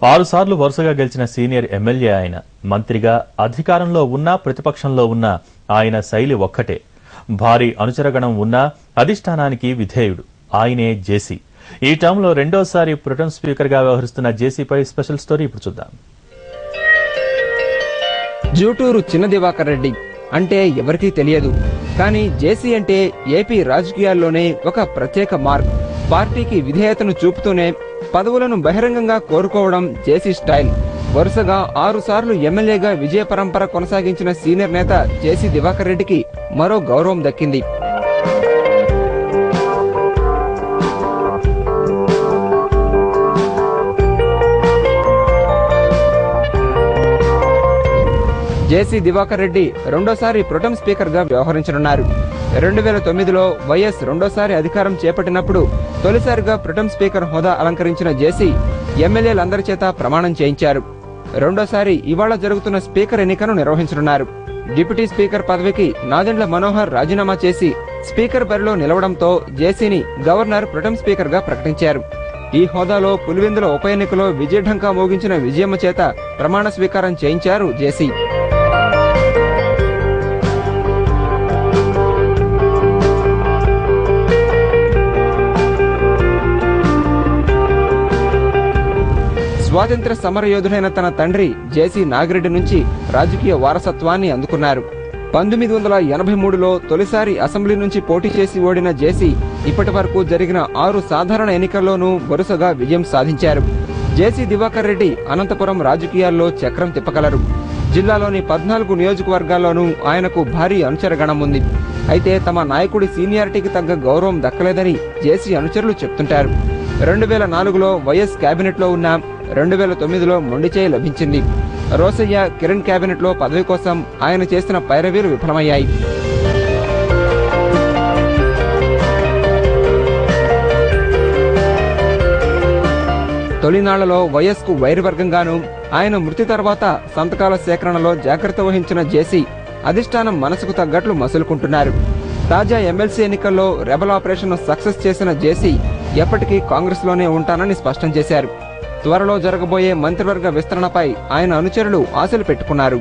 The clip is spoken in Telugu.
6 సార్లు వరుసగా గెలిచిన సీనియర్ ఎమ్మెల్యే ఆయన. మంత్రిగా అధికారంలో ఉన్నా ప్రతిపక్షంలో ఉన్నా ఆయన శైలి ఒక్కటే. భారీ అనుచరగణం ఉన్నా అధిష్టానానికి విధేయుడు. ఆయనే జేసీ. ఈ టర్మ్లో రెండోసారి ప్రొటెం స్పీకర్ గా వ్యవహరిస్తున్న జేసీపై స్పెషల్ స్టోరీ ఇప్పుడు చూద్దాం. జూటూరు చిన్న దివాకర్ రెడ్డి అంటే ఎవరికీ తెలియదు. కానీ జేసీ అంటే ఏపీ రాజకీయాల్లోనే ఒక ప్రత్యేక మార్క్. పార్టీకి విధేయతను చూపుతూనే పదవులను బహిరంగంగా కోరుకోవడం జేసీ స్టైల్. వరుసగా 6 సార్లు ఎమ్మెల్యేగా విజయ పరంపర కొనసాగించిన సీనియర్ నేత జేసీ దివాకర్ రెడ్డికి మరో గౌరవం దక్కింది. జేసీ దివాకర్ రెడ్డి రెండోసారి ప్రొటెం స్పీకర్ గా వ్యవహరించనున్నారు. 2009లో వైఎస్ రెండోసారి అధికారం చేపట్టినప్పుడు తొలిసారిగా ప్రొటెం స్పీకర్ హోదా అలంకరించిన జేసీ ఎమ్మెల్యేలందరి చేత ప్రమాణం చేయించారు. రెండోసారి ఇవాళ జరుగుతున్న స్పీకర్ ఎన్నికను నిర్వహించనున్నారు. డిప్యూటీ స్పీకర్ పదవికి నాదెండ్ల మనోహర్ రాజీనామా చేసి స్పీకర్ బరిలో నిలవడంతో జేసీని గవర్నర్ ప్రొటెం స్పీకర్ గా ప్రకటించారు. ఈ హోదాలో పులివెందుల ఉప ఎన్నికలో విజయఢంకా మోగించిన విజయమ్మ చేత ప్రమాణ స్వీకారం చేయించారు జేసీ. స్వాతంత్ర్య సమరయోధుడైన తన తండ్రి జేసీ నాగిరెడ్డి నుంచి రాజకీయ వారసత్వాన్ని అందుకున్నారు. 1983లో తొలిసారి అసెంబ్లీ నుంచి పోటీ చేసి ఓడిన జేసీ ఇప్పటి వరకు జరిగిన 6 సాధారణ ఎన్నికల్లోనూ వరుసగా విజయం సాధించారు. జేసీ దివాకర్ రెడ్డి అనంతపురం రాజకీయాల్లో చక్రం తిప్పగలరు. జిల్లాలోని 14 నియోజకవర్గాల్లోనూ ఆయనకు భారీ అనుచరగణం ఉంది. అయితే తమ నాయకుడి సీనియారిటీకి తగ్గ గౌరవం దక్కలేదని జేసీ అనుచరులు చెప్తుంటారు. 2004లో వైఎస్ కేబినెట్లో ఉన్న 2009లో మొండిచేయి లభించింది. రోసయ్య, కిరణ్ కేబినెట్లో పదవి కోసం ఆయన చేసిన పైరవీలు విఫలమయ్యాయి. తొలినాళ్లలో వైఎస్ కు వైరువర్గంగాను, ఆయన మృతి తర్వాత సంతకాల సేకరణలో జాగ్రత్త వహించిన జేసీ అధిష్టానం మనసుకు తగ్గట్లు మసులుకుంటున్నారు. తాజా ఎమ్మెల్సీ ఎన్నికల్లో రెబల్ ఆపరేషన్ సక్సెస్ చేసిన జేసీ ఎప్పటికీ కాంగ్రెస్ లోనే ఉంటానని స్పష్టం చేశారు. త్వరలో జరగబోయే మంత్రివర్గ విస్తరణపై ఆయన అనుచరులు ఆశలు పెట్టుకున్నారు.